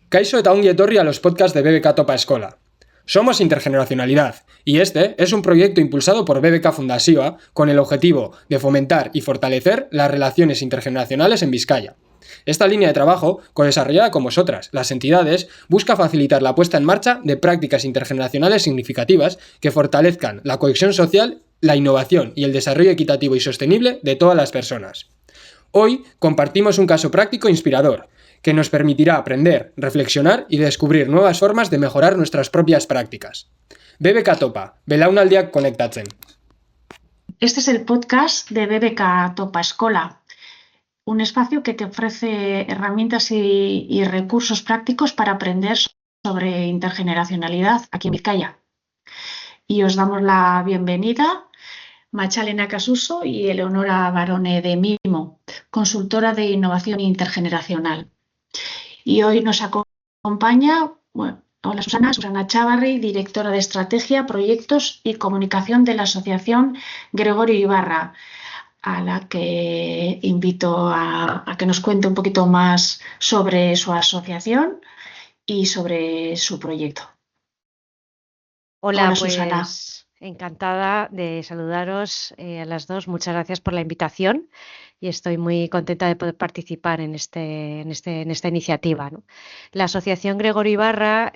Kaixo eta ongi etorri a los podcasts de BBK Topa Escola. Somos Intergeneracionalidad, y este es un proyecto impulsado por BBK Fundasioa con el objetivo de fomentar y fortalecer las relaciones intergeneracionales en Vizcaya. Esta línea de trabajo, co-desarrollada con vosotras, las entidades, busca facilitar la puesta en marcha de prácticas intergeneracionales significativas que fortalezcan la cohesión social, la innovación y el desarrollo equitativo y sostenible de todas las personas. Hoy compartimos un caso práctico inspirador, que nos permitirá aprender, reflexionar y descubrir nuevas formas de mejorar nuestras propias prácticas. BBK Topa, Belaunaldiak konektatzen. Este es el podcast de BBK Topa Escola, un espacio que te ofrece herramientas y recursos prácticos para aprender sobre intergeneracionalidad aquí en Vizcaya. Y os damos la bienvenida, Machalena Casuso y Eleonora Barone de Mimo, consultora de innovación intergeneracional. Y hoy nos acompaña, hola Susana Chávarri, directora de Estrategia, Proyectos y Comunicación de la Asociación Gregorio Ibarra, a la que invito a que nos cuente un poquito más sobre su asociación y sobre su proyecto. Hola, Susana. Pues encantada de saludaros a las dos. Muchas gracias por la invitación y estoy muy contenta de poder participar en esta iniciativa, ¿no? La Asociación Gregorio Ibarra,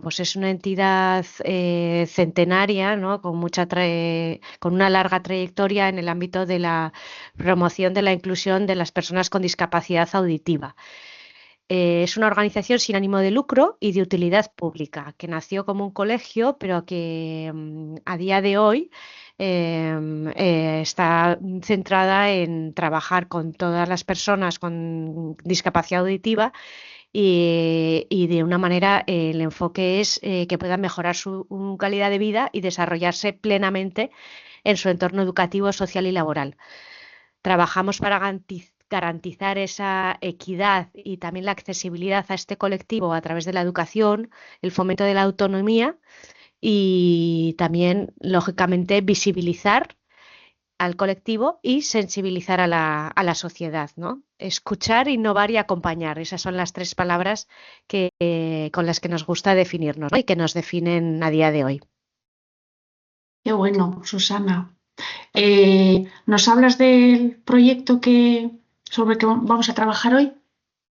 pues es una entidad centenaria, ¿no? Con una larga trayectoria en el ámbito de la promoción de la inclusión de las personas con discapacidad auditiva. Es una organización sin ánimo de lucro y de utilidad pública, que nació como un colegio, pero que a día de hoy está centrada en trabajar con todas las personas con discapacidad auditiva y de una manera el enfoque es que puedan mejorar su calidad de vida y desarrollarse plenamente en su entorno educativo, social y laboral. Trabajamos para garantizar esa equidad y también la accesibilidad a este colectivo a través de la educación, el fomento de la autonomía y también, lógicamente, visibilizar al colectivo y sensibilizar a la sociedad, ¿no? Escuchar, innovar y acompañar. Esas son las tres palabras con las que nos gusta definirnos, ¿no? Y que nos definen a día de hoy. Qué bueno, Susana. ¿Nos hablas del proyecto sobre el que vamos a trabajar hoy?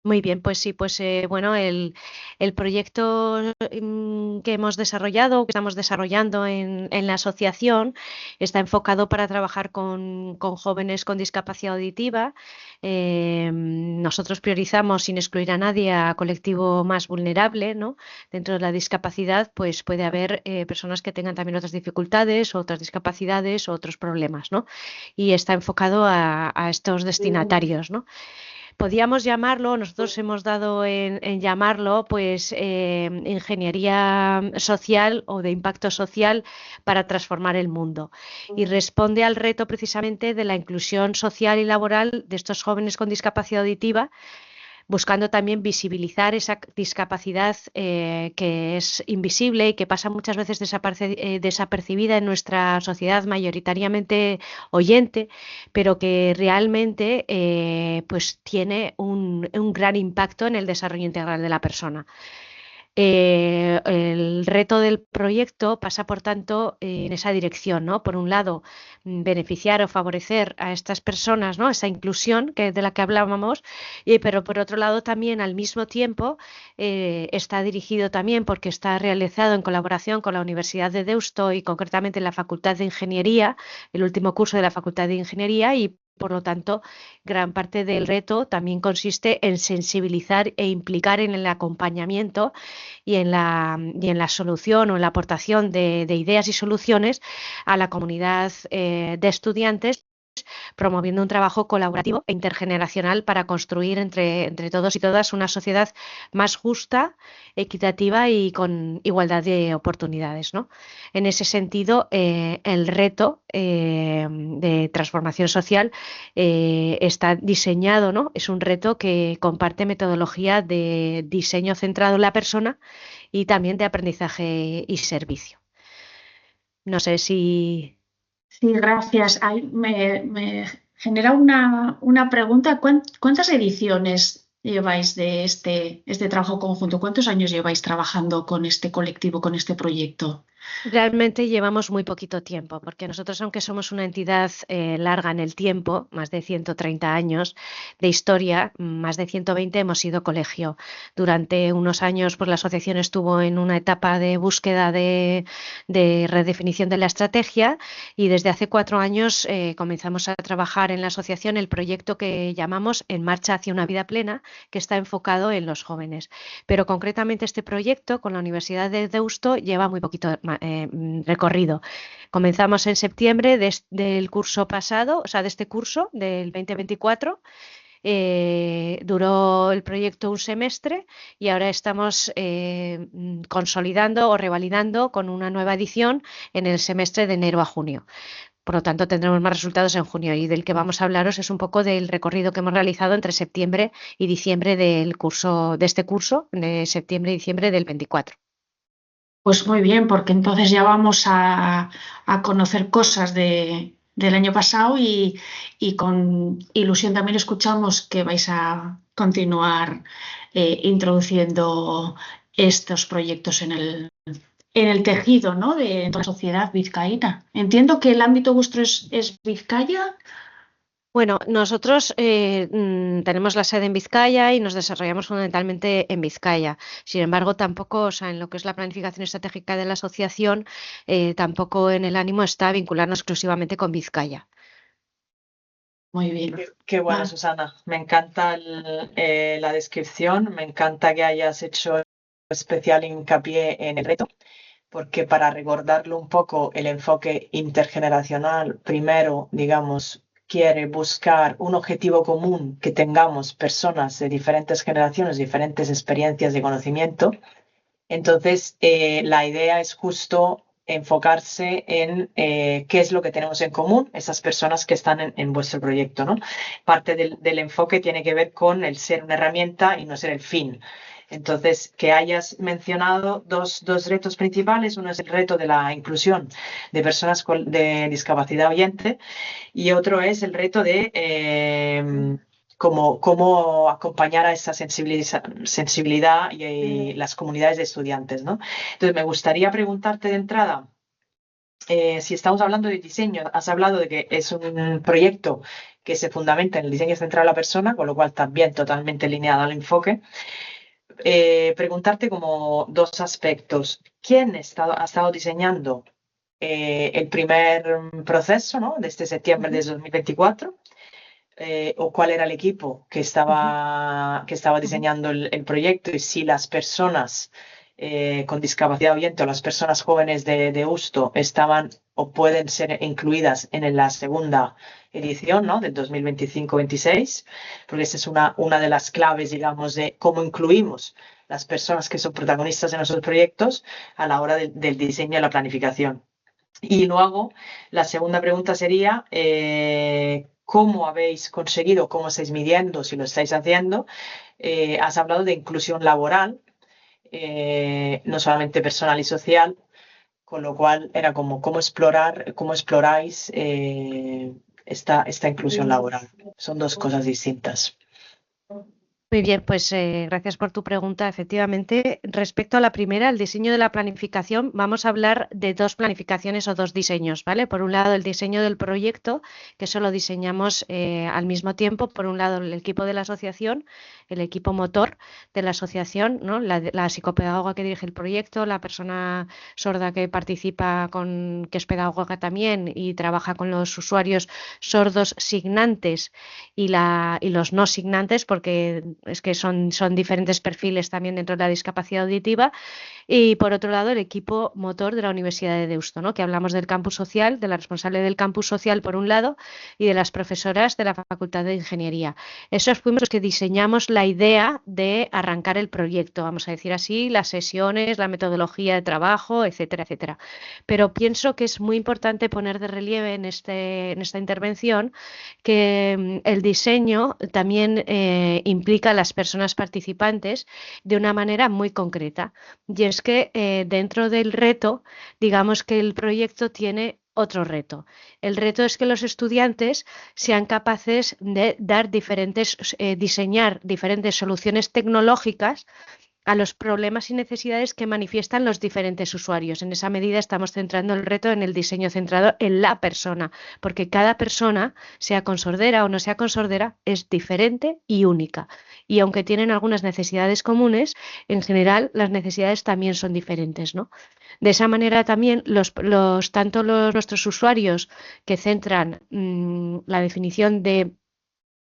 Muy bien, pues sí, el proyecto que hemos desarrollado, que estamos desarrollando en la asociación, está enfocado para trabajar con jóvenes con discapacidad auditiva. Nosotros priorizamos, sin excluir a nadie, a colectivo más vulnerable, ¿no? Dentro de la discapacidad, pues puede haber personas que tengan también otras dificultades, otras discapacidades, otros problemas, ¿no? Y está enfocado a estos destinatarios, ¿no? Podíamos llamarlo, nosotros hemos dado en llamarlo, ingeniería social o de impacto social para transformar el mundo. Y responde al reto precisamente de la inclusión social y laboral de estos jóvenes con discapacidad auditiva, buscando también visibilizar esa discapacidad que es invisible y que pasa muchas veces desapercibida en nuestra sociedad mayoritariamente oyente, pero que realmente tiene un gran impacto en el desarrollo integral de la persona. El reto del proyecto pasa, por tanto, en esa dirección, ¿no? Por un lado, beneficiar o favorecer a estas personas, ¿no? Esa inclusión de la que hablábamos, pero por otro lado también al mismo tiempo está dirigido también porque está realizado en colaboración con la Universidad de Deusto y concretamente en la Facultad de Ingeniería, el último curso de la Facultad de Ingeniería, y por lo tanto, gran parte del reto también consiste en sensibilizar e implicar en el acompañamiento y en la solución o en la aportación de ideas y soluciones a la comunidad de estudiantes, promoviendo un trabajo colaborativo e intergeneracional para construir entre todos y todas una sociedad más justa, equitativa y con igualdad de oportunidades, ¿no? En ese sentido, el reto de transformación social está diseñado, ¿no? Es un reto que comparte metodología de diseño centrado en la persona y también de aprendizaje y servicio. No sé si... Sí, gracias. Me genera una pregunta. ¿Cuántas ediciones lleváis de este trabajo conjunto? ¿Cuántos años lleváis trabajando con este colectivo, con este proyecto? Realmente llevamos muy poquito tiempo, porque nosotros, aunque somos una entidad larga en el tiempo, más de 130 años de historia, más de 120 hemos sido colegio. Durante unos años, pues la asociación estuvo en una etapa de búsqueda de redefinición de la estrategia y desde hace 4 años comenzamos a trabajar en la asociación el proyecto que llamamos En Marcha hacia una vida plena, que está enfocado en los jóvenes. Pero concretamente este proyecto con la Universidad de Deusto lleva muy poquito recorrido. Comenzamos en septiembre del curso pasado, o sea, de este curso del 2024. Duró el proyecto un semestre y ahora estamos consolidando o revalidando con una nueva edición en el semestre de enero a junio. Por lo tanto, tendremos más resultados en junio y del que vamos a hablaros es un poco del recorrido que hemos realizado entre septiembre y diciembre del curso, de este curso, de septiembre y diciembre del 24. Pues muy bien, porque entonces ya vamos a conocer cosas del año pasado y con ilusión también escuchamos que vais a continuar introduciendo estos proyectos en el tejido, ¿no?, de la sociedad vizcaína. Entiendo que el ámbito vuestro es Vizcaya. Bueno, nosotros tenemos la sede en Vizcaya y nos desarrollamos fundamentalmente en Vizcaya. Sin embargo, tampoco, o sea, en lo que es la planificación estratégica de la asociación, tampoco en el ánimo está vincularnos exclusivamente con Vizcaya. Muy bien. Qué bueno, Ah, Susana. Me encanta la descripción, me encanta que hayas hecho especial hincapié en el reto, porque para recordarlo un poco, el enfoque intergeneracional, primero, digamos, quiere buscar un objetivo común que tengamos personas de diferentes generaciones, diferentes experiencias de conocimiento. Entonces, la idea es justo enfocarse en qué es lo que tenemos en común, esas personas que están en vuestro proyecto, ¿no? Parte del enfoque tiene que ver con el ser una herramienta y no ser el fin. Entonces, que hayas mencionado dos retos principales, uno es el reto de la inclusión de personas de discapacidad oyente y otro es el reto de cómo acompañar a esa sensibilidad y las comunidades de estudiantes, ¿no? Entonces, me gustaría preguntarte de entrada, si estamos hablando de diseño, has hablado de que es un proyecto que se fundamenta en el diseño central de la persona, con lo cual también totalmente alineado al enfoque. Preguntarte como dos aspectos. ¿Quién ha estado diseñando el primer proceso, ¿no?, desde septiembre de 2024? O cuál era el equipo que estaba diseñando el proyecto y si las personas con discapacidad oyente o las personas jóvenes de Deusto estaban o pueden ser incluidas en la segunda edición, ¿no?, del 2025-26, porque esa es una de las claves, digamos, de cómo incluimos las personas que son protagonistas de nuestros proyectos a la hora del diseño y la planificación. Y luego, la segunda pregunta sería, ¿cómo habéis conseguido, cómo estáis midiendo, si lo estáis haciendo? Has hablado de inclusión laboral, no solamente personal y social, con lo cual era como cómo exploráis esta inclusión laboral. Son dos cosas distintas. Muy bien, pues gracias por tu pregunta. Efectivamente, respecto a la primera, el diseño de la planificación, vamos a hablar de dos planificaciones o dos diseños, ¿vale? Por un lado, el diseño del proyecto, que eso lo diseñamos al mismo tiempo. Por un lado, el equipo de la asociación, el equipo motor de la asociación, ¿no?, la psicopedagoga que dirige el proyecto, la persona sorda que participa, que es pedagoga también y trabaja con los usuarios sordos signantes y los no signantes, porque es que son diferentes perfiles también dentro de la discapacidad auditiva. Y por otro lado, el equipo motor de la Universidad de Deusto, ¿no?, que hablamos del campus social, de la responsable del campus social por un lado y de las profesoras de la Facultad de Ingeniería. Esos fuimos los que diseñamos la idea de arrancar el proyecto, vamos a decir así, las sesiones, la metodología de trabajo, etcétera, etcétera. Pero pienso que es muy importante poner de relieve en esta intervención que el diseño también implica a las personas participantes de una manera muy concreta. Y es que dentro del reto, digamos que el proyecto tiene otro reto. El reto es que los estudiantes sean capaces de diseñar diferentes soluciones tecnológicas a los problemas y necesidades que manifiestan los diferentes usuarios. En esa medida estamos centrando el reto en el diseño centrado en la persona, porque cada persona, sea con sordera o no sea con sordera, es diferente y única. Y aunque tienen algunas necesidades comunes, en general las necesidades también son diferentes, ¿no? De esa manera también nuestros usuarios que centran la definición de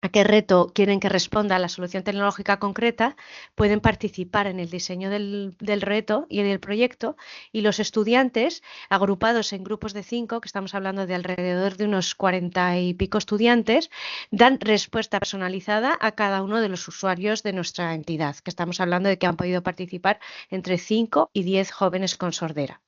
a qué reto quieren que responda a la solución tecnológica concreta, pueden participar en el diseño del reto y del proyecto, y los estudiantes, agrupados en grupos de 5, que estamos hablando de alrededor de unos 40 y pico estudiantes, dan respuesta personalizada a cada uno de los usuarios de nuestra entidad, que estamos hablando de que han podido participar entre 5 y 10 jóvenes con sordera.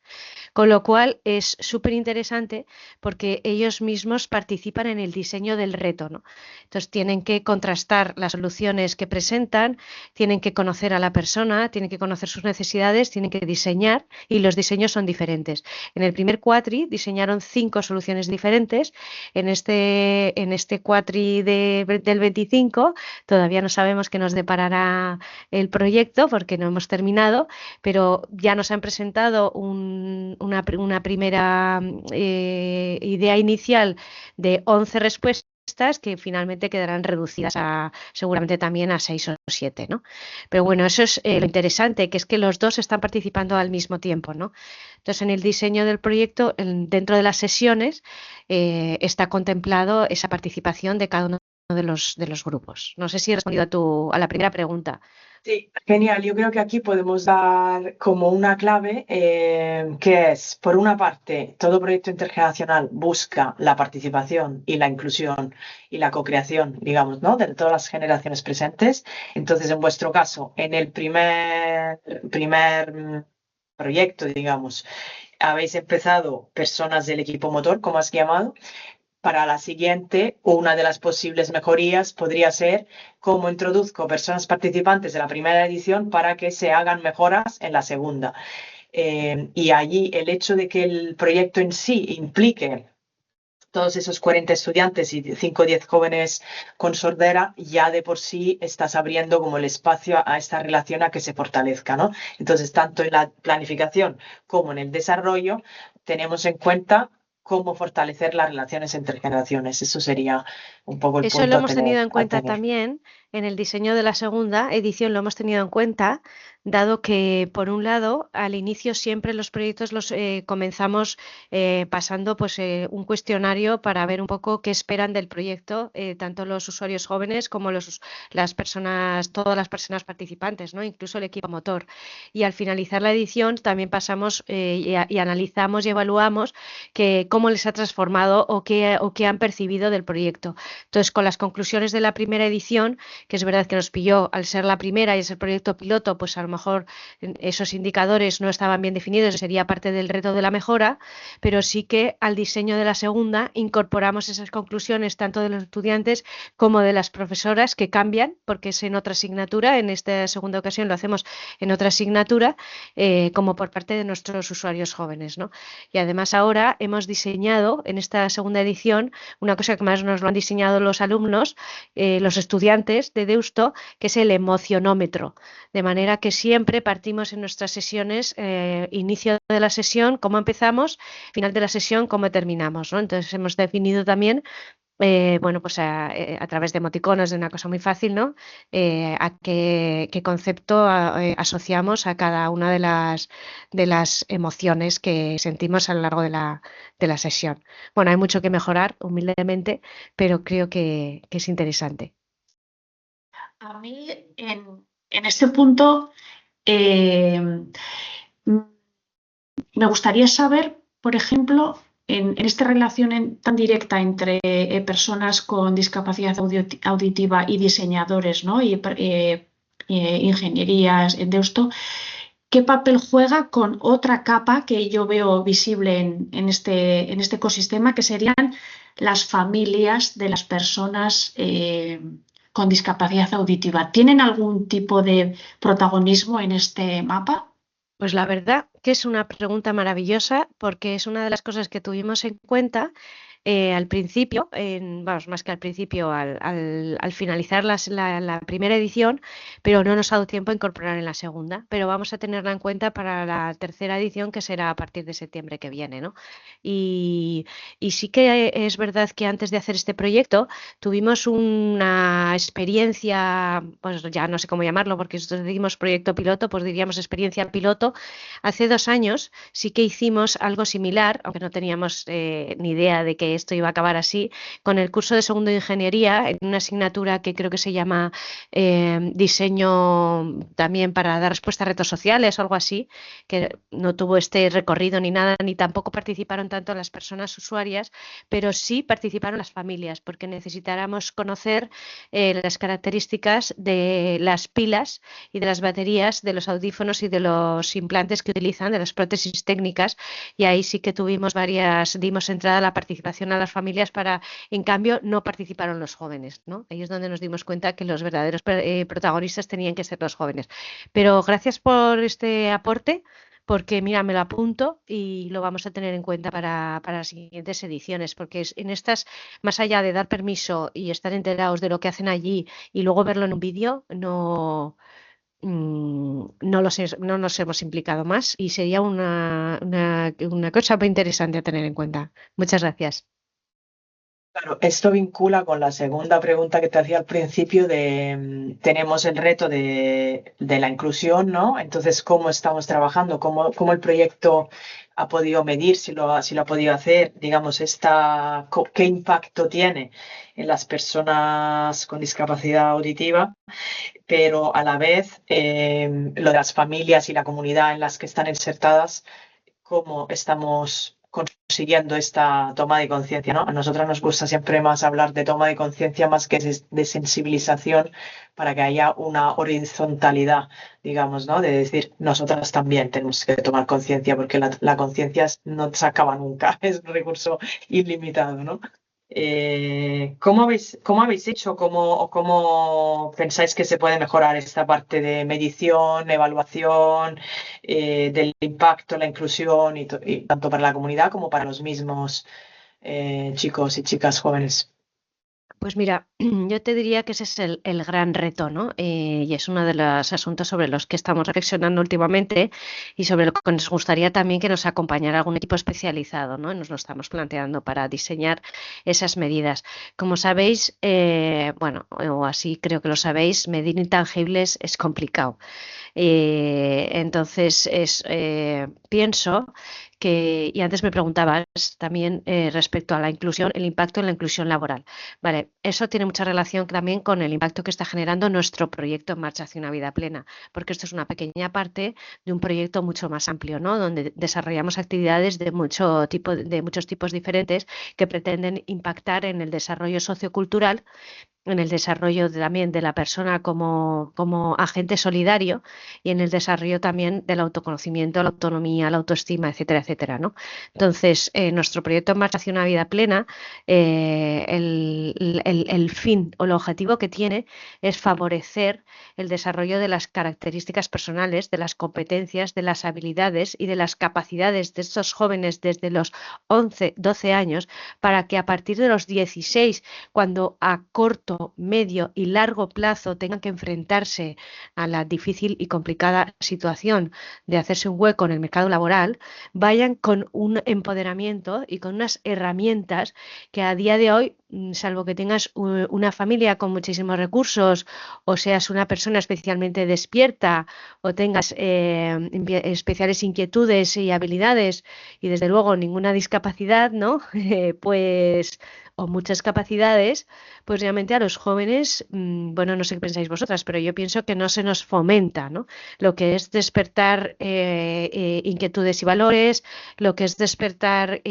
Con lo cual es súper interesante porque ellos mismos participan en el diseño del reto, ¿no? Entonces tienen que contrastar las soluciones que presentan, tienen que conocer a la persona, tienen que conocer sus necesidades, tienen que diseñar, y los diseños son diferentes. En el primer cuatri diseñaron 5 soluciones diferentes. En este cuatri del 25 todavía no sabemos qué nos deparará el proyecto porque no hemos terminado, pero ya nos han presentado una primera idea inicial de 11 respuestas que finalmente quedarán reducidas seguramente también a 6 o 7, ¿no? Pero bueno, eso es lo interesante, que es que los dos están participando al mismo tiempo, ¿no? Entonces, en el diseño del proyecto, dentro de las sesiones, está contemplado esa participación de cada uno de los grupos. No sé si he respondido a la primera pregunta. Sí, genial. Yo creo que aquí podemos dar como una clave que es, por una parte, todo proyecto intergeneracional busca la participación y la inclusión y la co-creación, digamos, ¿no? De todas las generaciones presentes. Entonces, en vuestro caso, en el primer proyecto, digamos, habéis empezado personas del equipo motor, como has llamado. Para la siguiente, una de las posibles mejorías podría ser cómo introduzco personas participantes de la primera edición para que se hagan mejoras en la segunda. Y allí el hecho de que el proyecto en sí implique todos esos 40 estudiantes y 5 o 10 jóvenes con sordera, ya de por sí estás abriendo como el espacio a esta relación a que se fortalezca, ¿no? Entonces, tanto en la planificación como en el desarrollo, tenemos en cuenta cómo fortalecer las relaciones entre generaciones. Eso sería un poco el Eso punto lo a hemos tener. tenido en cuenta también en el diseño de la segunda edición, lo hemos tenido en cuenta, dado que, por un lado, al inicio siempre los proyectos los comenzamos pasando pues, un cuestionario para ver un poco qué esperan del proyecto, tanto los usuarios jóvenes como las personas, todas las personas participantes, ¿no? Incluso el equipo motor. Y al finalizar la edición también pasamos y analizamos y evaluamos cómo les ha transformado o qué han percibido del proyecto. Entonces, con las conclusiones de la primera edición, que es verdad que nos pilló al ser la primera y es el proyecto piloto, pues a lo mejor esos indicadores no estaban bien definidos, sería parte del reto de la mejora, pero sí que al diseño de la segunda incorporamos esas conclusiones tanto de los estudiantes como de las profesoras, que cambian porque es en otra asignatura. En esta segunda ocasión lo hacemos en otra asignatura, como por parte de nuestros usuarios jóvenes, ¿no? Y además ahora hemos diseñado en esta segunda edición una cosa que más nos lo han diseñado los alumnos, los estudiantes de Deusto, que es el emocionómetro. De manera que siempre partimos en nuestras sesiones, inicio de la sesión, cómo empezamos, final de la sesión, cómo terminamos, ¿no? Entonces hemos definido también, bueno, pues a través de emoticonos, de una cosa muy fácil, ¿no? A qué concepto asociamos a cada una de las emociones que sentimos a lo largo de la sesión. Bueno, hay mucho que mejorar, humildemente, pero creo que es interesante. A mí, en este punto, me gustaría saber, por ejemplo, en esta relación tan directa entre personas con discapacidad auditiva y diseñadores, ¿no? Y ingenierías en Deusto, ¿qué papel juega con otra capa que yo veo visible en este ecosistema, que serían las familias de las personas con discapacidad auditiva? ¿Tienen algún tipo de protagonismo en este mapa? Pues la verdad que es una pregunta maravillosa porque es una de las cosas que tuvimos en cuenta al principio, vamos, más que al principio, al finalizar la primera edición, pero no nos ha dado tiempo a incorporar en la segunda, pero vamos a tenerla en cuenta para la tercera edición que será a partir de septiembre que viene, ¿no? Y, y sí que es verdad que antes de hacer este proyecto tuvimos una experiencia, pues ya no sé cómo llamarlo, porque nosotros decimos proyecto piloto, pues diríamos experiencia piloto. Hace 2 años sí que hicimos algo similar, aunque no teníamos ni idea de que esto iba a acabar así, con el curso de segundo de ingeniería, en una asignatura que creo que se llama diseño también para dar respuesta a retos sociales o algo así, que no tuvo este recorrido ni nada, ni tampoco participaron tanto las personas usuarias, pero sí participaron las familias, porque necesitáramos conocer las características de las pilas y de las baterías de los audífonos y de los implantes que utilizan, de las prótesis técnicas, y ahí sí que dimos entrada a la participación a las familias en cambio, no participaron los jóvenes, ¿no? Ahí es donde nos dimos cuenta que los verdaderos protagonistas tenían que ser los jóvenes. Pero gracias por este aporte, porque mira, me lo apunto y lo vamos a tener en cuenta para las siguientes ediciones, porque en estas, más allá de dar permiso y estar enterados de lo que hacen allí y luego verlo en un vídeo, no nos hemos implicado más y sería una cosa muy interesante a tener en cuenta. Muchas gracias. Claro, esto vincula con la segunda pregunta que te hacía al principio de tenemos el reto de la inclusión, ¿no? Entonces, ¿cómo estamos trabajando? ¿Cómo el proyecto ha podido medir, si lo ha podido hacer, digamos, qué impacto tiene en las personas con discapacidad auditiva? Pero a la vez, lo de las familias y la comunidad en las que están insertadas, cómo estamos consiguiendo esta toma de conciencia, ¿no? A nosotras nos gusta siempre más hablar de toma de conciencia más que de sensibilización para que haya una horizontalidad, digamos, ¿no? De decir, nosotras también tenemos que tomar conciencia porque la conciencia no se acaba nunca, es un recurso ilimitado, ¿no? ¿Cómo habéis hecho? ¿Cómo pensáis que se puede mejorar esta parte de medición, evaluación, del impacto, la inclusión, y tanto para la comunidad como para los mismos chicos y chicas jóvenes? Pues mira, yo te diría que ese es el gran reto, ¿no? Y es uno de los asuntos sobre los que estamos reflexionando últimamente y sobre lo que nos gustaría también que nos acompañara algún equipo especializado, ¿no? Y nos lo estamos planteando para diseñar esas medidas. Como sabéis, bueno, o así creo que lo sabéis, medir intangibles es complicado. Entonces, pienso que, y antes me preguntabas también respecto a la inclusión, el impacto en la inclusión laboral. Vale, eso tiene mucha relación también con el impacto que está generando nuestro proyecto En Marcha hacia una vida plena, porque esto es una pequeña parte de un proyecto mucho más amplio, ¿no? Donde desarrollamos actividades de muchos tipos diferentes que pretenden impactar en el desarrollo sociocultural, en el desarrollo también de la persona como agente solidario y en el desarrollo también del autoconocimiento, la autonomía, la autoestima, etcétera, etcétera, ¿no? Entonces, nuestro proyecto En Marcha hacia una vida plena, el fin o el objetivo que tiene es favorecer el desarrollo de las características personales, de las competencias, de las habilidades y de las capacidades de estos jóvenes desde los 11, 12 años, para que a partir de los 16, cuando a corto, medio y largo plazo tengan que enfrentarse a la difícil y complicada situación de hacerse un hueco en el mercado laboral, vayan con un empoderamiento y con unas herramientas que a día de hoy, salvo que tengas una familia con muchísimos recursos o seas una persona especialmente despierta o tengas especiales inquietudes y habilidades y desde luego ninguna discapacidad, ¿no? Pues o muchas capacidades, pues realmente a los jóvenes, bueno, no sé qué pensáis vosotras, pero yo pienso que no se nos fomenta, ¿no? Lo que es despertar inquietudes y valores, lo que es despertar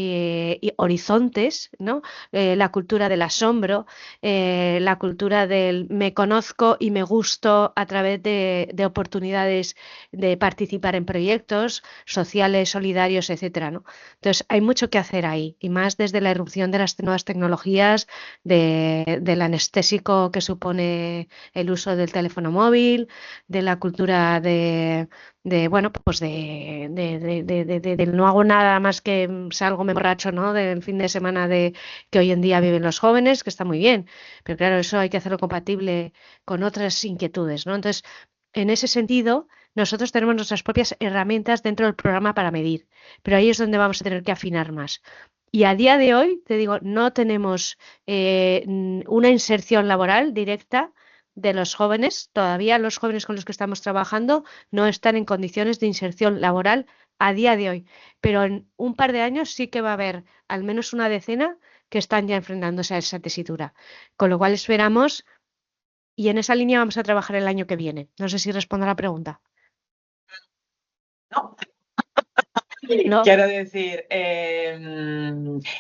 horizontes, ¿no? La cultura del asombro, la cultura del me conozco y me gusto a través de oportunidades de participar en proyectos sociales, solidarios, etcétera, ¿no? Entonces, hay mucho que hacer ahí, y más desde la irrupción de las nuevas tecnologías patologías, del anestésico que supone el uso del teléfono móvil, de la cultura bueno, pues del no hago nada más que salgo me borracho, ¿no? Del fin de semana que hoy en día viven los jóvenes, que está muy bien, pero claro, eso hay que hacerlo compatible con otras inquietudes, ¿no? Entonces, en ese sentido, nosotros tenemos nuestras propias herramientas dentro del programa para medir, pero ahí es donde vamos a tener que afinar más. Y a día de hoy, te digo, no tenemos una inserción laboral directa de los jóvenes. Todavía los jóvenes con los que estamos trabajando no están en condiciones de inserción laboral a día de hoy, pero en un par de años sí que va a haber al menos una decena que están ya enfrentándose a esa tesitura. Con lo cual esperamos, y en esa línea vamos a trabajar el año que viene. No sé si respondo a la pregunta. No. No. Quiero decir,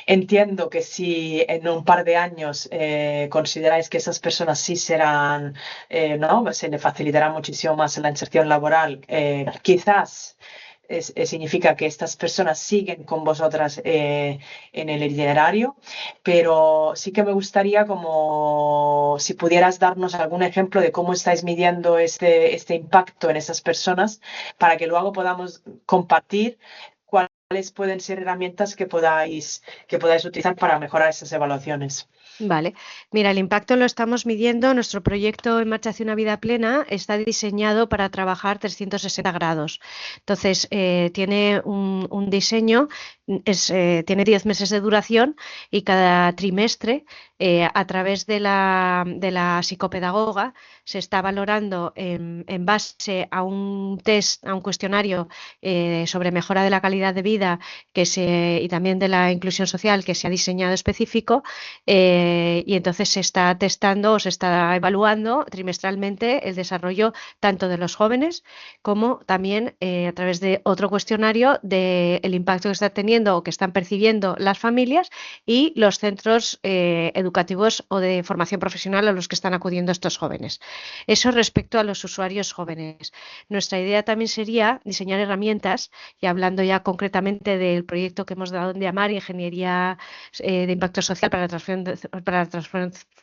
entiendo que si en un par de años consideráis que esas personas sí serán, ¿no? Se le facilitará muchísimo más la inserción laboral, quizás significa que estas personas siguen con vosotras en el itinerario, pero sí que me gustaría como si pudieras darnos algún ejemplo de cómo estáis midiendo este impacto en esas personas para que luego podamos compartir cuáles pueden ser herramientas que podáis utilizar para mejorar esas evaluaciones. Vale, mira, el impacto lo estamos midiendo. Nuestro proyecto En Marcha hacia una vida plena está diseñado para trabajar 360 grados. Entonces, tiene un diseño, tiene 10 meses de duración y cada trimestre, a través de la psicopedagoga, se está valorando en base a un test, a un cuestionario sobre mejora de la calidad de vida y también de la inclusión social que se ha diseñado específico. Y entonces se está testando o se está evaluando trimestralmente el desarrollo tanto de los jóvenes como también a través de otro cuestionario del impacto que está teniendo o que están percibiendo las familias y los centros educativos o de formación profesional a los que están acudiendo estos jóvenes. Eso respecto a los usuarios jóvenes. Nuestra idea también sería diseñar herramientas, y hablando ya concretamente del proyecto que hemos dado en llamar Ingeniería de Impacto Social para la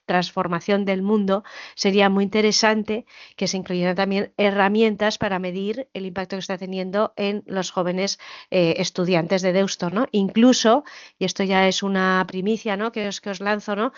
transformación del mundo, sería muy interesante que se incluyeran también herramientas para medir el impacto que está teniendo en los jóvenes estudiantes de Deusto, ¿no? Incluso, y esto ya es una primicia, ¿no? que os lanzo, ¿no?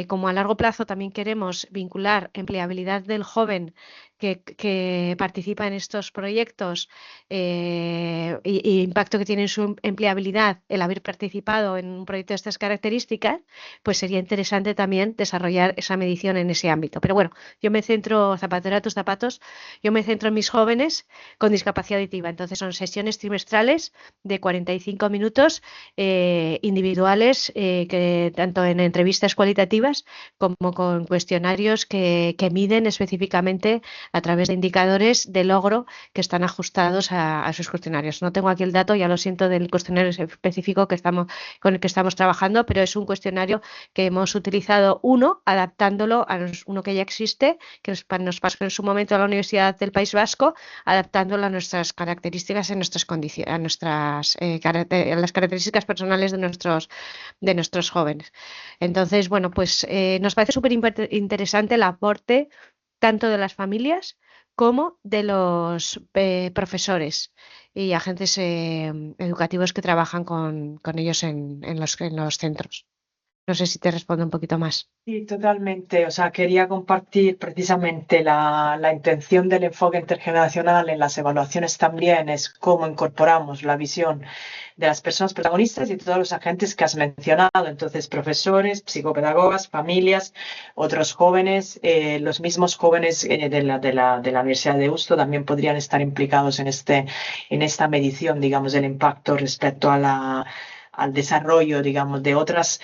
Como a largo plazo también queremos vincular empleabilidad del joven que participa en estos proyectos y impacto que tiene en su empleabilidad el haber participado en un proyecto de estas características, pues sería interesante también desarrollar esa medición en ese ámbito. Pero bueno, yo me centro, zapatera a tus zapatos, yo me centro en mis jóvenes con discapacidad auditiva. Entonces son sesiones trimestrales de 45 minutos individuales, que tanto en entrevistas cualitativas como con cuestionarios que miden específicamente a través de indicadores de logro que están ajustados a sus cuestionarios. No tengo aquí el dato, ya lo siento, del cuestionario específico con el que estamos trabajando, pero es un cuestionario que hemos utilizado adaptándolo a uno que ya existe, que nos pasó en su momento a la Universidad del País Vasco, adaptándolo a nuestras características, a nuestras condiciones, a las características personales de nuestros jóvenes. Entonces, bueno, pues nos parece súper interesante el aporte tanto de las familias como de los profesores y agentes educativos que trabajan con ellos en los centros. No sé si te respondo un poquito más. Sí, totalmente. O sea, quería compartir precisamente la intención del enfoque intergeneracional en las evaluaciones también es cómo incorporamos la visión de las personas protagonistas y de todos los agentes que has mencionado. Entonces, profesores, psicopedagogas, familias, otros jóvenes, los mismos jóvenes de la Universidad de Deusto también podrían estar implicados en esta medición, digamos, del impacto respecto al desarrollo, digamos, de otras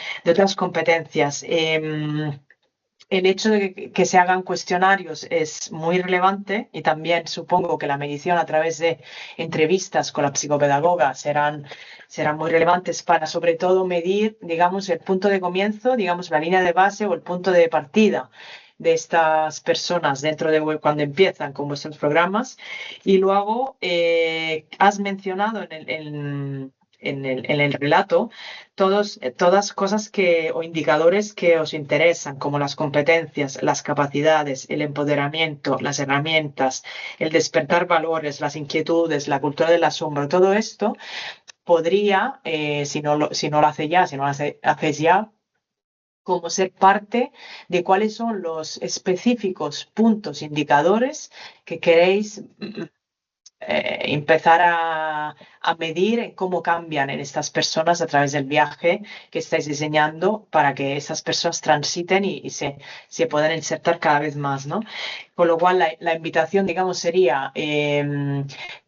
competencias. El hecho de que se hagan cuestionarios es muy relevante y también supongo que la medición a través de entrevistas con la psicopedagoga serán muy relevantes para sobre todo medir, digamos, el punto de comienzo, digamos, la línea de base o el punto de partida de estas personas dentro de cuando empiezan con vuestros programas. Y luego has mencionado en el relato, todas cosas o indicadores que os interesan, como las competencias, las capacidades, el empoderamiento, las herramientas, el despertar valores, las inquietudes, la cultura del asombro, todo esto podría, si no lo hacéis ya, como ser parte de cuáles son los específicos puntos, indicadores que queréis empezar a medir en cómo cambian en estas personas a través del viaje que estáis diseñando para que esas personas transiten y se puedan insertar cada vez más, ¿no? Con lo cual, la invitación, digamos, sería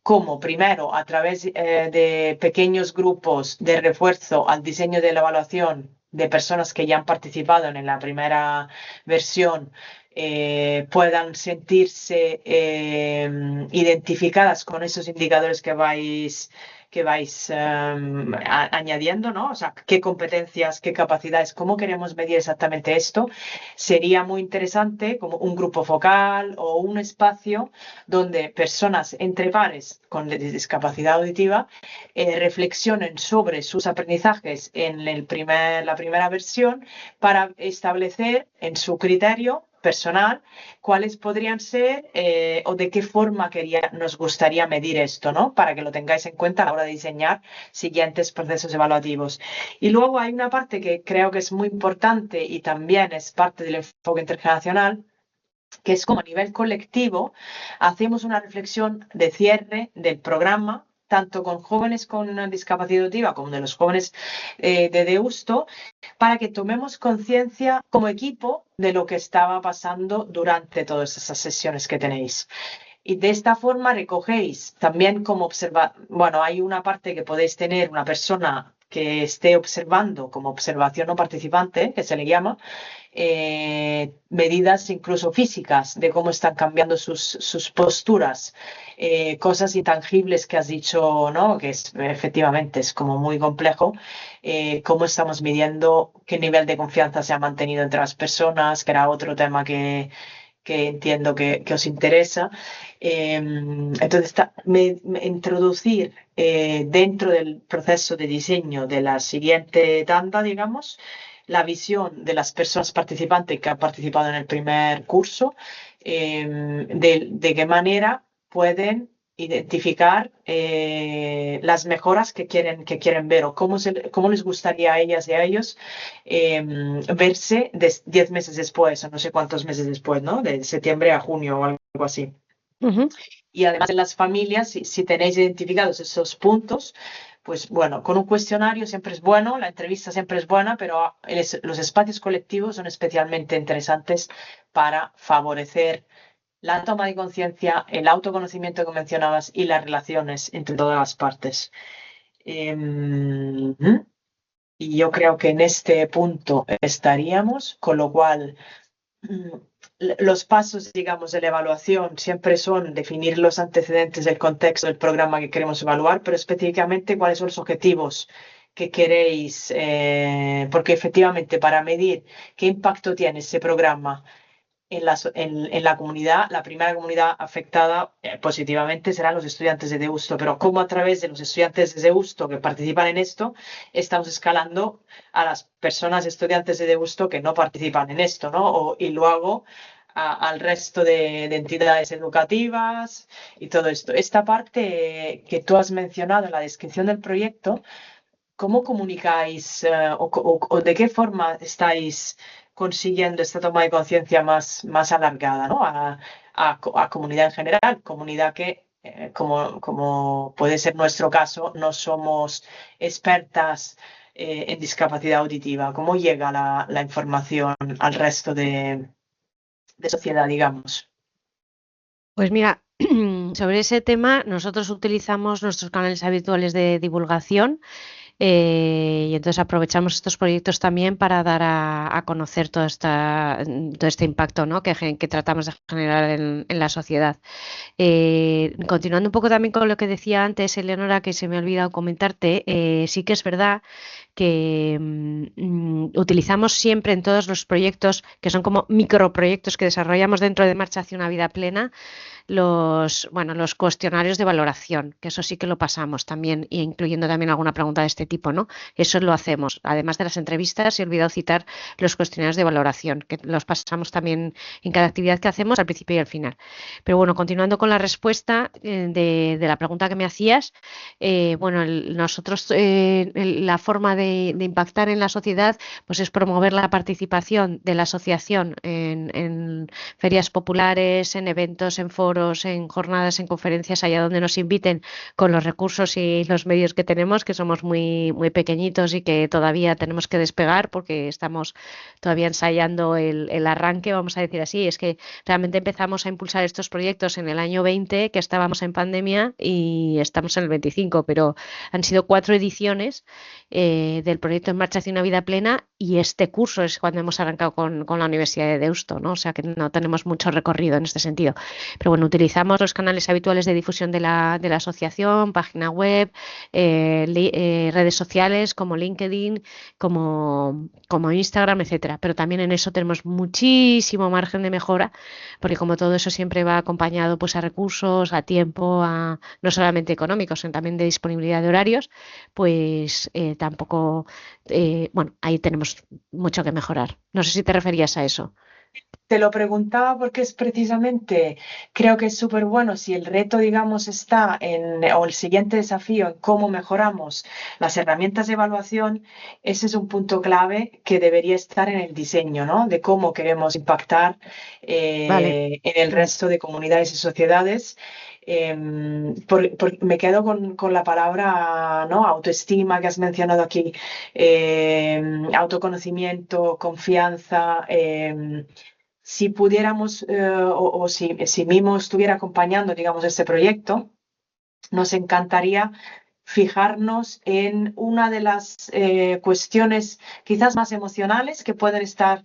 cómo primero, a través de pequeños grupos de refuerzo al diseño de la evaluación de personas que ya han participado en la primera versión, puedan sentirse identificadas con esos indicadores que vais añadiendo, ¿no? O sea, qué competencias, qué capacidades, cómo queremos medir exactamente esto. Sería muy interesante como un grupo focal o un espacio donde personas entre pares con discapacidad auditiva reflexionen sobre sus aprendizajes en la primera versión para establecer en su criterio personal cuáles podrían ser o de qué forma nos gustaría medir esto, ¿no? Para que lo tengáis en cuenta a la hora de diseñar siguientes procesos evaluativos. Y luego hay una parte que creo que es muy importante y también es parte del enfoque intergeneracional, que es como a nivel colectivo hacemos una reflexión de cierre del programa, tanto con jóvenes con discapacidad auditiva como de los jóvenes de Deusto, para que tomemos conciencia como equipo de lo que estaba pasando durante todas esas sesiones que tenéis. Y de esta forma recogéis también como bueno, hay una parte que podéis tener una persona que esté observando como observación no participante, que se le llama, medidas incluso físicas de cómo están cambiando sus posturas, cosas intangibles que has dicho, ¿no? Que efectivamente es como muy complejo, cómo estamos midiendo qué nivel de confianza se ha mantenido entre las personas, que era otro tema que entiendo que os interesa. Entonces, introducir dentro del proceso de diseño de la siguiente tanda, digamos, la visión de las personas participantes que han participado en el primer curso, de qué manera pueden identificar las mejoras que quieren ver o cómo les gustaría a ellas y a ellos verse 10 meses después o no sé cuántos meses después, ¿no? De septiembre a junio o algo así. Ujú. Y además en las familias, si tenéis identificados esos puntos, pues bueno, con un cuestionario siempre es bueno, la entrevista siempre es buena, pero los espacios colectivos son especialmente interesantes para favorecer la toma de conciencia, el autoconocimiento que mencionabas y las relaciones entre todas las partes. Y yo creo que en este punto estaríamos, con lo cual los pasos, digamos, de la evaluación siempre son definir los antecedentes del contexto del programa que queremos evaluar, pero específicamente cuáles son los objetivos que queréis, porque efectivamente para medir qué impacto tiene ese programa en la comunidad, la primera comunidad afectada positivamente serán los estudiantes de Deusto, pero cómo a través de los estudiantes de Deusto que participan en esto, estamos escalando a las personas estudiantes de Deusto que no participan en esto, ¿no? Y luego al resto de entidades educativas y todo esto. Esta parte que tú has mencionado en la descripción del proyecto, ¿cómo comunicáis o de qué forma estáis consiguiendo esta toma de conciencia más alargada, ¿no? a comunidad en general, comunidad que, como puede ser nuestro caso, no somos expertas en discapacidad auditiva? ¿Cómo llega la información al resto de sociedad, digamos? Pues mira, sobre ese tema nosotros utilizamos nuestros canales habituales de divulgación. Y entonces aprovechamos estos proyectos también para dar a conocer todo este impacto, ¿no? que tratamos de generar en la sociedad. Continuando un poco también con lo que decía antes, Eleonora, que se me ha olvidado comentarte, sí que es verdad utilizamos siempre en todos los proyectos, que son como microproyectos que desarrollamos dentro de Marcha hacia una vida plena, los cuestionarios de valoración, que eso sí que lo pasamos también, e incluyendo también alguna pregunta de este tipo, ¿no? Eso lo hacemos, además de las entrevistas, he olvidado citar los cuestionarios de valoración, que los pasamos también en cada actividad que hacemos al principio y al final. Pero bueno, continuando con la respuesta de la pregunta que me hacías, nosotros la forma de impactar en la sociedad pues es promover la participación de la asociación en ferias populares, en eventos, en foros, en jornadas, en conferencias, allá donde nos inviten con los recursos y los medios que tenemos, que somos muy, muy pequeñitos y que todavía tenemos que despegar porque estamos todavía ensayando el arranque, vamos a decir así. Es que realmente empezamos a impulsar estos proyectos en el año 20, que estábamos en pandemia, y estamos en el 25, pero han sido 4 ediciones del proyecto En Marcha hacia una vida plena, y este curso es cuando hemos arrancado con la Universidad de Deusto, ¿no? O sea que no tenemos mucho recorrido en este sentido. Pero bueno, utilizamos los canales habituales de difusión de la asociación, página web, redes sociales como LinkedIn, como Instagram, etcétera. Pero también en eso tenemos muchísimo margen de mejora, porque como todo eso siempre va acompañado pues a recursos, a tiempo, no solamente económicos, sino también de disponibilidad de horarios, pues tampoco, ahí tenemos mucho que mejorar. No sé si te referías a eso. Te lo preguntaba porque es precisamente, creo que es súper bueno si el reto, digamos, está o el siguiente desafío en cómo mejoramos las herramientas de evaluación. Ese es un punto clave que debería estar en el diseño, ¿no? De cómo queremos impactar Vale. en el resto de comunidades y sociedades. Me quedo con la palabra, ¿no? Autoestima que has mencionado aquí, autoconocimiento, confianza. Si pudiéramos, si Mimo estuviera acompañando, digamos, este proyecto, nos encantaría fijarnos en una de las cuestiones quizás más emocionales que pueden estar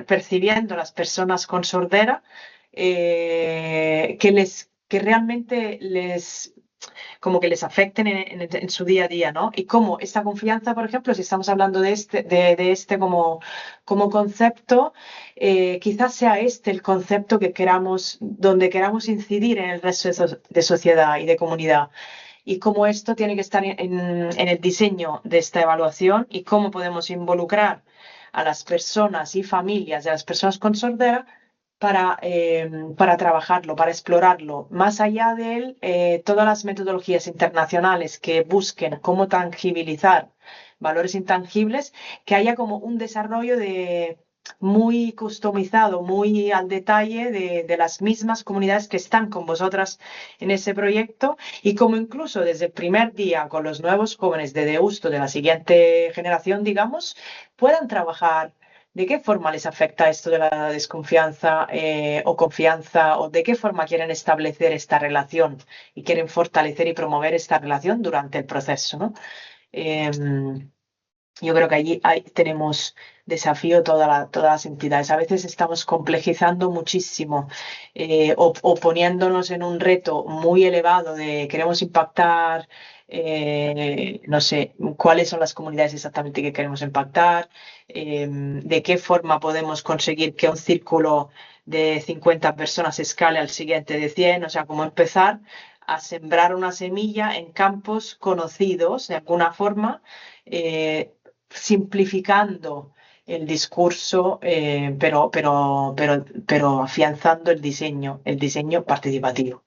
percibiendo las personas con sordera, que realmente como que les afecten en su día a día, ¿no? Y cómo esta confianza, por ejemplo, si estamos hablando de este como concepto, quizás sea este el concepto donde queramos incidir en el resto de sociedad y de comunidad. Y cómo esto tiene que estar en el diseño de esta evaluación y cómo podemos involucrar a las personas y familias de las personas con sordera para trabajarlo, para explorarlo. Más allá de él, todas las metodologías internacionales que busquen cómo tangibilizar valores intangibles, que haya como un desarrollo muy customizado, muy al detalle de las mismas comunidades que están con vosotras en ese proyecto, y como incluso desde el primer día con los nuevos jóvenes de Deusto de la siguiente generación, digamos, puedan trabajar. ¿De qué forma les afecta esto de la desconfianza o confianza? ¿O de qué forma quieren establecer esta relación y quieren fortalecer y promover esta relación durante el proceso, ¿no? Yo creo que allí tenemos desafío todas las entidades. A veces estamos complejizando muchísimo o poniéndonos en un reto muy elevado de queremos impactar, no sé, cuáles son las comunidades exactamente que queremos impactar, de qué forma podemos conseguir que un círculo de 50 personas escale al siguiente de 100, o sea, cómo empezar a sembrar una semilla en campos conocidos de alguna forma, simplificando el discurso, pero afianzando el diseño participativo,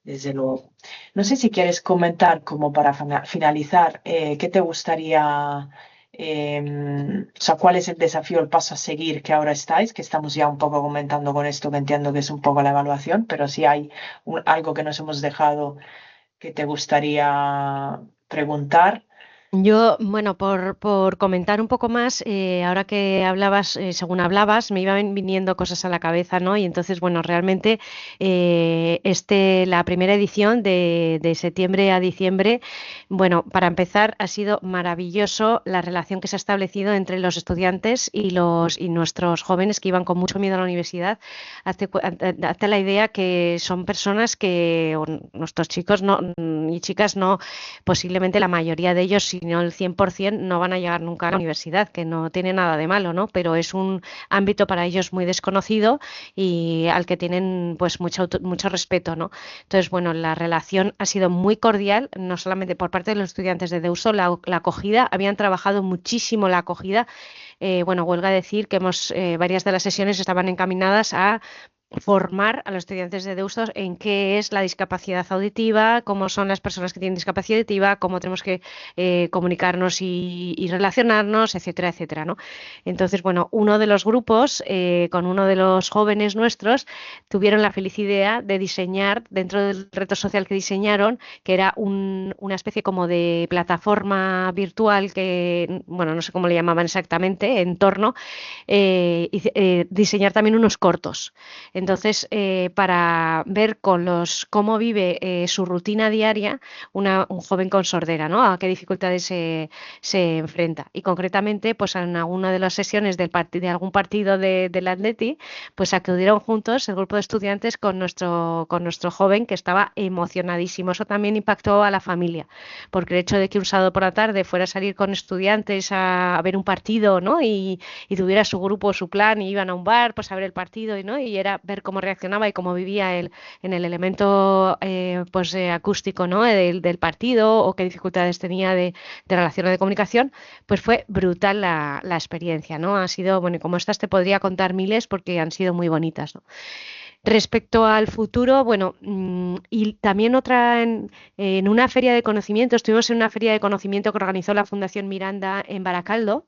desde luego. No sé si quieres comentar, como para finalizar, qué te gustaría, o sea, cuál es el desafío, el paso a seguir que ahora estáis, que estamos ya un poco comentando con esto, que entiendo que es un poco la evaluación, pero si hay algo que nos hemos dejado que te gustaría preguntar. Yo, bueno, por comentar un poco más, ahora que hablabas, según hablabas, me iban viniendo cosas a la cabeza, ¿no? Y entonces, bueno, realmente la primera edición de septiembre a diciembre, bueno, para empezar, ha sido maravilloso la relación que se ha establecido entre los estudiantes y nuestros jóvenes que iban con mucho miedo a la universidad. Hazte la idea que son personas que nuestros chicos y chicas no, posiblemente la mayoría de ellos, si si no el 100%, no van a llegar nunca a la universidad, que no tiene nada de malo, ¿no? Pero es un ámbito para ellos muy desconocido y al que tienen pues mucho respeto, ¿no? Entonces, bueno, la relación ha sido muy cordial, no solamente por parte de los estudiantes de Deusto, la acogida, habían trabajado muchísimo la acogida. Bueno, huelga decir que varias de las sesiones estaban encaminadas a formar a los estudiantes de Deusto en qué es la discapacidad auditiva, cómo son las personas que tienen discapacidad auditiva, cómo tenemos que comunicarnos y relacionarnos, etcétera, etcétera, ¿no? Entonces, bueno, uno de los grupos, con uno de los jóvenes nuestros, tuvieron la feliz idea de diseñar, dentro del reto social que diseñaron, que era una especie como de plataforma virtual que, bueno, no sé cómo le llamaban exactamente, entorno, diseñar también unos cortos. Entonces, para ver cómo vive su rutina diaria un joven con sordera, ¿no? A qué dificultades se enfrenta. Y concretamente, pues en alguna de las sesiones de algún partido del Atleti, pues acudieron juntos el grupo de estudiantes con nuestro joven, que estaba emocionadísimo. Eso también impactó a la familia, porque el hecho de que un sábado por la tarde fuera a salir con estudiantes a ver un partido, ¿no? Y tuviera su grupo, su plan, y iban a un bar, pues a ver el partido, ¿no? Y era ver cómo reaccionaba y cómo vivía él en el elemento acústico, ¿no? del partido, o qué dificultades tenía de relación o de comunicación, pues fue brutal la experiencia, ¿no? Ha sido, bueno, y como estas te podría contar miles porque han sido muy bonitas, ¿no? Respecto al futuro, bueno, y también otra en una feria de conocimiento, estuvimos en una feria de conocimiento que organizó la Fundación Miranda en Baracaldo.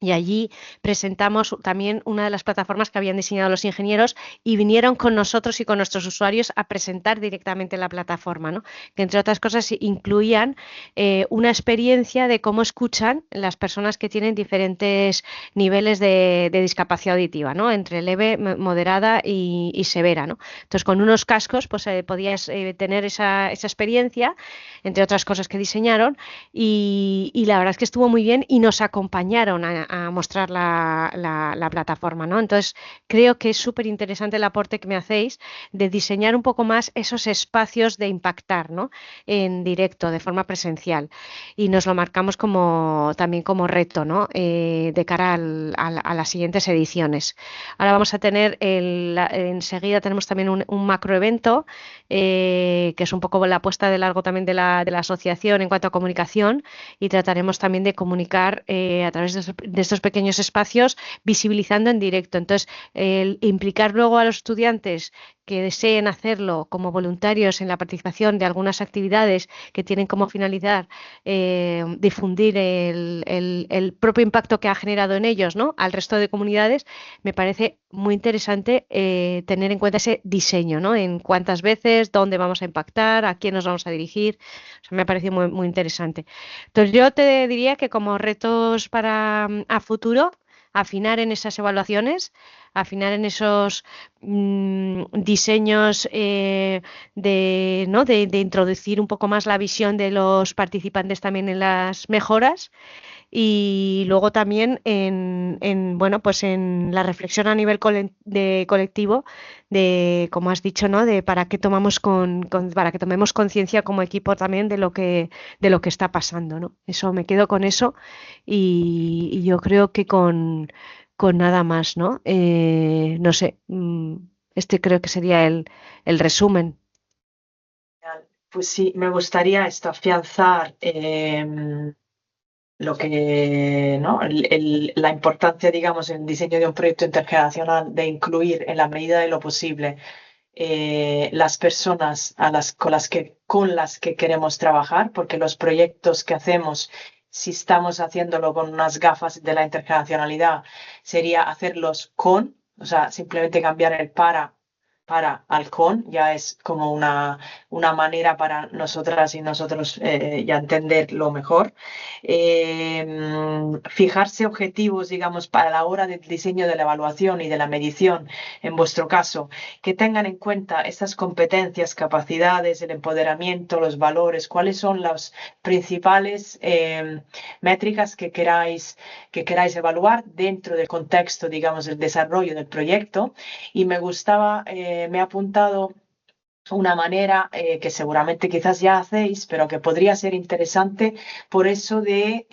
Y allí presentamos también una de las plataformas que habían diseñado los ingenieros y vinieron con nosotros y con nuestros usuarios a presentar directamente la plataforma, ¿no? Que entre otras cosas incluían una experiencia de cómo escuchan las personas que tienen diferentes niveles de discapacidad auditiva, ¿no? Entre leve, moderada y severa, ¿no? Entonces, con unos cascos pues podías tener esa experiencia, entre otras cosas que diseñaron, y la verdad es que estuvo muy bien y nos acompañaron a mostrar la plataforma, ¿no? Entonces, creo que es súper interesante el aporte que me hacéis de diseñar un poco más esos espacios de impactar, ¿no? En directo, de forma presencial. Y nos lo marcamos también como reto, ¿no? De cara a las siguientes ediciones. Ahora vamos a tener, enseguida tenemos también un macroevento, que es un poco la apuesta de largo también de la asociación en cuanto a comunicación, y trataremos también de comunicar a través de estos pequeños espacios, visibilizando en directo. Entonces, el implicar luego a los estudiantes que deseen hacerlo como voluntarios en la participación de algunas actividades que tienen como finalidad difundir el propio impacto que ha generado en ellos, ¿no? Al resto de comunidades, me parece muy interesante tener en cuenta ese diseño, ¿no? En cuántas veces, dónde vamos a impactar, a quién nos vamos a dirigir. O sea, me ha parecido muy, muy interesante. Entonces, yo te diría que como retos para a futuro, afinar en esas evaluaciones, afinar en esos diseños ¿no? de introducir un poco más la visión de los participantes también en las mejoras, y luego también bueno, pues en la reflexión a nivel colectivo de, como has dicho, ¿no? De para que tomemos para que tomemos conciencia como equipo también de lo que está pasando, ¿no? Eso, me quedo con eso, y yo creo que con nada más, ¿no? No sé, este creo que sería el resumen. Pues sí, me gustaría afianzar lo que, ¿no? La importancia, digamos, en el diseño de un proyecto intergeneracional, de incluir en la medida de lo posible las personas con las que queremos trabajar, porque los proyectos que hacemos, si estamos haciéndolo con unas gafas de la intergeneracionalidad, sería hacerlos o sea, simplemente cambiar el para al con, ya es como una manera para nosotras y nosotros ya entenderlo mejor. Fijarse objetivos, digamos, para la hora del diseño de la evaluación y de la medición, en vuestro caso, que tengan en cuenta estas competencias, capacidades, el empoderamiento, los valores, cuáles son las principales métricas que queráis evaluar dentro del contexto, digamos, del desarrollo del proyecto. Y me gustaba, me he apuntado una manera que seguramente quizás ya hacéis, pero que podría ser interesante por eso de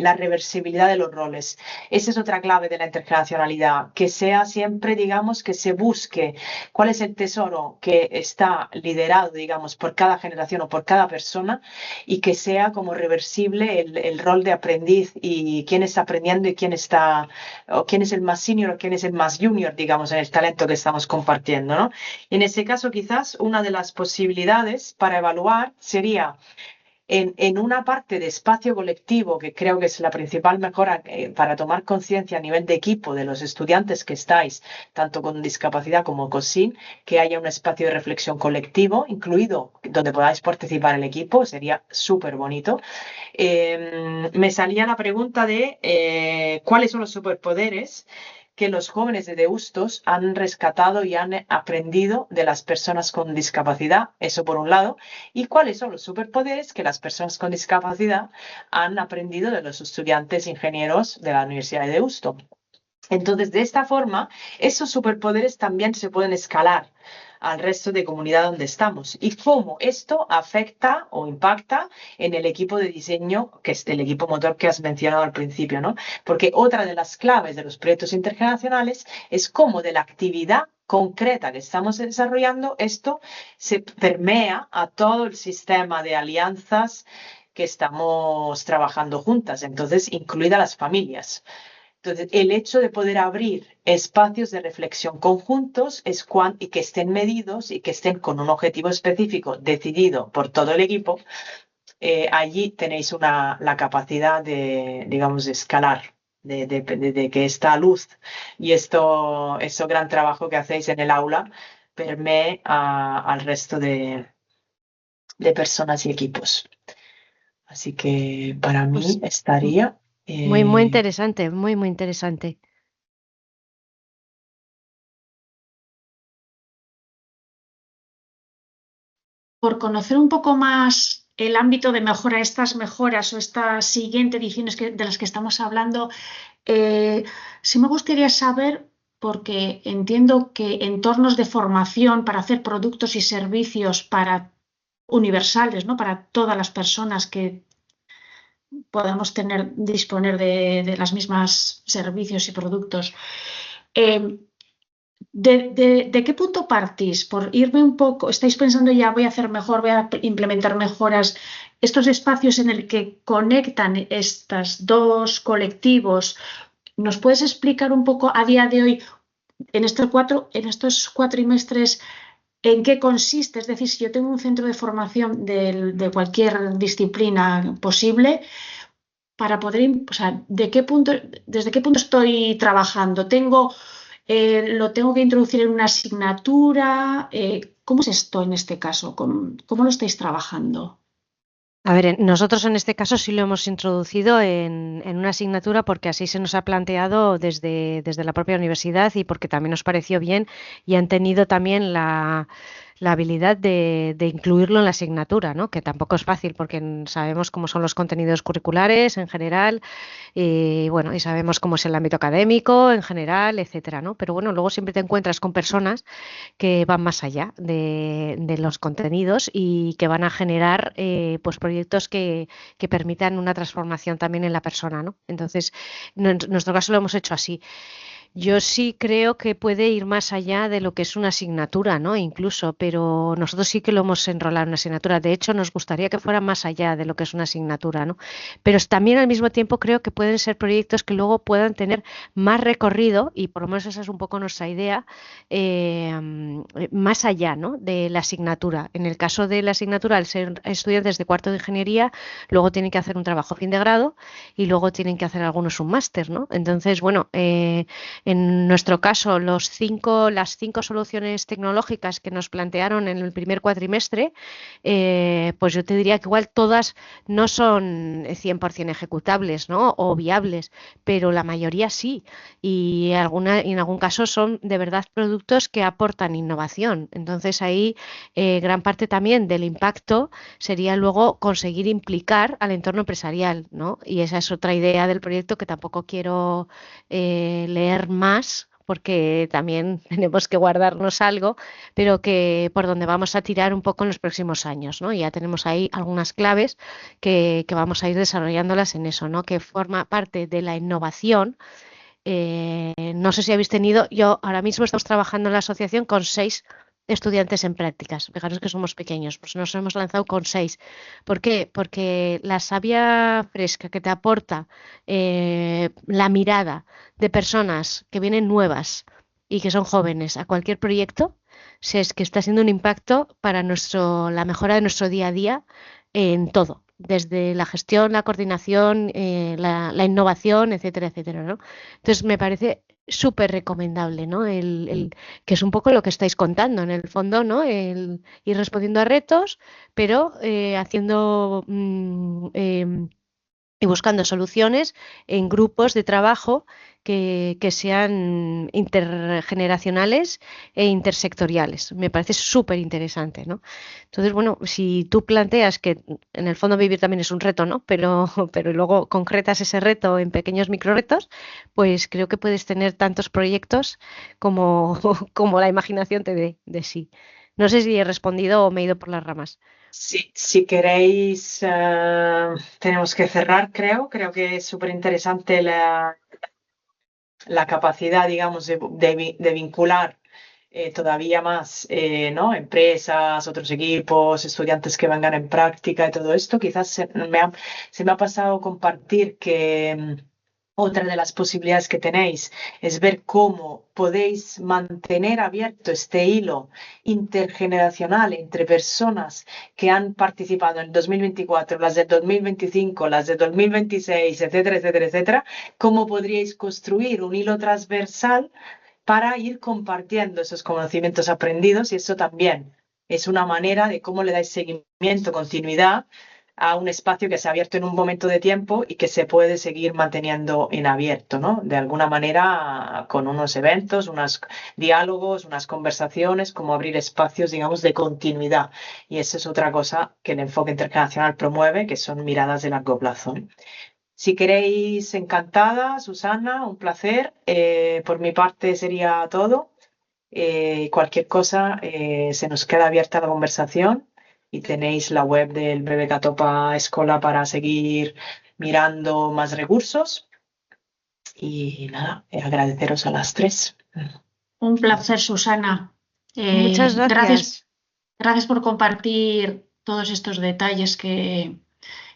la reversibilidad de los roles. Esa es otra clave de la intergeneracionalidad, que sea siempre, digamos, que se busque cuál es el tesoro que está liderado, digamos, por cada generación o por cada persona y que sea como reversible el rol de aprendiz y quién está aprendiendo y quién está, o quién es el más senior o quién es el más junior, digamos, en el talento que estamos compartiendo, ¿no? En ese caso, quizás una de las posibilidades para evaluar sería en una parte de espacio colectivo, que creo que es la principal mejora para tomar conciencia a nivel de equipo de los estudiantes que estáis, tanto con discapacidad como con sin, que haya un espacio de reflexión colectivo incluido donde podáis participar el equipo, sería súper bonito. Me salía la pregunta de cuáles son los superpoderes que los jóvenes de Deustos han rescatado y han aprendido de las personas con discapacidad, eso por un lado, y cuáles son los superpoderes que las personas con discapacidad han aprendido de los estudiantes ingenieros de la Universidad de Deusto. Entonces, de esta forma, esos superpoderes también se pueden escalar al resto de comunidad donde estamos y cómo esto afecta o impacta en el equipo de diseño, que es el equipo motor que has mencionado al principio, ¿no? Porque otra de las claves de los proyectos intergeneracionales es cómo de la actividad concreta que estamos desarrollando, esto se permea a todo el sistema de alianzas que estamos trabajando juntas, entonces incluidas las familias. Entonces, el hecho de poder abrir espacios de reflexión conjuntos y que estén medidos y que estén con un objetivo específico decidido por todo el equipo, allí tenéis la capacidad de, digamos, de escalar, de que esta luz y este gran trabajo que hacéis en el aula permee al resto de personas y equipos. Así que para mí Pues estaría... muy, muy interesante, muy, muy interesante. Por conocer un poco más el ámbito de mejora, estas mejoras o estas siguientes ediciones de las que estamos hablando, sí me gustaría saber, porque entiendo que entornos de formación para hacer productos y servicios para universales, ¿no? Para todas las personas que podamos disponer de las mismas servicios y productos. Eh, ¿De qué punto partís? Por irme un poco, estáis pensando ya voy a hacer mejor, voy a implementar mejoras, estos espacios en el que conectan estos dos colectivos. ¿Nos puedes explicar un poco a día de hoy, en estos cuatrimestres, en qué consiste? Es decir, si yo tengo un centro de formación de cualquier disciplina posible, para poder, o sea, desde qué punto estoy trabajando? ¿Lo tengo que introducir en una asignatura? ¿Cómo es esto en este caso? ¿Cómo lo estáis trabajando? A ver, nosotros en este caso sí lo hemos introducido en una asignatura porque así se nos ha planteado desde la propia universidad y porque también nos pareció bien y han tenido también la habilidad de incluirlo en la asignatura, ¿no? Que tampoco es fácil porque sabemos cómo son los contenidos curriculares en general y bueno, y sabemos cómo es el ámbito académico en general, etcétera, ¿no? Pero bueno, luego siempre te encuentras con personas que van más allá de los contenidos y que van a generar pues proyectos que permitan una transformación también en la persona, ¿no? Entonces, en nuestro caso lo hemos hecho así. Yo sí creo que puede ir más allá de lo que es una asignatura, ¿no? Incluso, pero nosotros sí que lo hemos enrolado en una asignatura. De hecho, nos gustaría que fuera más allá de lo que es una asignatura, ¿no? Pero también al mismo tiempo creo que pueden ser proyectos que luego puedan tener más recorrido, y por lo menos esa es un poco nuestra idea, más allá, ¿no? De la asignatura. En el caso de la asignatura, al ser estudiantes de cuarto de ingeniería, luego tienen que hacer un trabajo fin de grado y luego tienen que hacer algunos un máster, ¿no? Entonces, bueno, en nuestro caso, las cinco soluciones tecnológicas que nos plantearon en el primer cuatrimestre, pues yo te diría que igual todas no son 100% ejecutables, ¿no? O viables, pero la mayoría sí. Y en algún caso son de verdad productos que aportan innovación. Entonces ahí gran parte también del impacto sería luego conseguir implicar al entorno empresarial, ¿no? Y esa es otra idea del proyecto que tampoco quiero leer más porque también tenemos que guardarnos algo, pero que por donde vamos a tirar un poco en los próximos años, ¿no? Ya tenemos ahí algunas claves que vamos a ir desarrollándolas en eso, ¿no? Que forma parte de la innovación. No sé si habéis tenido, yo ahora mismo estamos trabajando en la asociación con 6 estudiantes en prácticas. Fijaros que somos pequeños, pues nos hemos lanzado con 6. ¿Por qué? Porque la savia fresca que te aporta la mirada de personas que vienen nuevas y que son jóvenes a cualquier proyecto, es que está siendo un impacto para la mejora de nuestro día a día en todo, desde la gestión, la coordinación, la innovación, etcétera, etcétera, ¿no? Entonces me parece súper recomendable, ¿no? Que es un poco lo que estáis contando, en el fondo, ¿no? El ir respondiendo a retos, pero haciendo y buscando soluciones en grupos de trabajo que sean intergeneracionales e intersectoriales. Me parece súper interesante, ¿no? Entonces, bueno, si tú planteas que en el fondo vivir también es un reto, ¿no? Pero luego concretas ese reto en pequeños microretos, pues creo que puedes tener tantos proyectos como, como la imaginación te dé de sí. No sé si he respondido o me he ido por las ramas. Sí, si queréis, tenemos que cerrar, creo. Creo que es súper interesante la capacidad, digamos, de vincular todavía más, ¿no? Empresas, otros equipos, estudiantes que vengan en práctica y todo esto. Quizás se me ha pasado compartir que otra de las posibilidades que tenéis es ver cómo podéis mantener abierto este hilo intergeneracional entre personas que han participado en 2024, las de 2025, las de 2026, etcétera, etcétera, etcétera. Cómo podríais construir un hilo transversal para ir compartiendo esos conocimientos aprendidos, y eso también es una manera de cómo le dais seguimiento, continuidad a un espacio que se ha abierto en un momento de tiempo y que se puede seguir manteniendo en abierto, ¿no? De alguna manera, con unos eventos, unos diálogos, unas conversaciones, como abrir espacios, digamos, de continuidad. Y eso es otra cosa que el enfoque internacional promueve, que son miradas de largo plazo. Si queréis, encantada, Susana, un placer. Por mi parte sería todo. Cualquier cosa, se nos queda abierta la conversación y tenéis la web del BBK Topa Escola para seguir mirando más recursos. Y nada, agradeceros a las 3. Un placer, Susana. Muchas gracias. Gracias por compartir todos estos detalles que,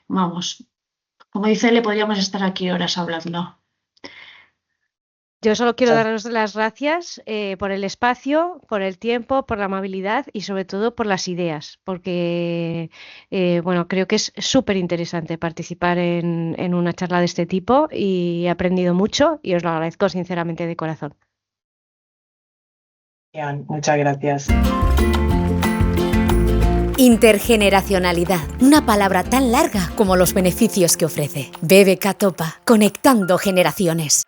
vamos, como dice, le podríamos estar aquí horas hablando. Yo solo quiero daros las gracias por el espacio, por el tiempo, por la amabilidad y sobre todo por las ideas, porque bueno, creo que es súper interesante participar en una charla de este tipo y he aprendido mucho y os lo agradezco sinceramente de corazón. Bien, muchas gracias. Intergeneracionalidad, una palabra tan larga como los beneficios que ofrece. BBK Topa, conectando generaciones.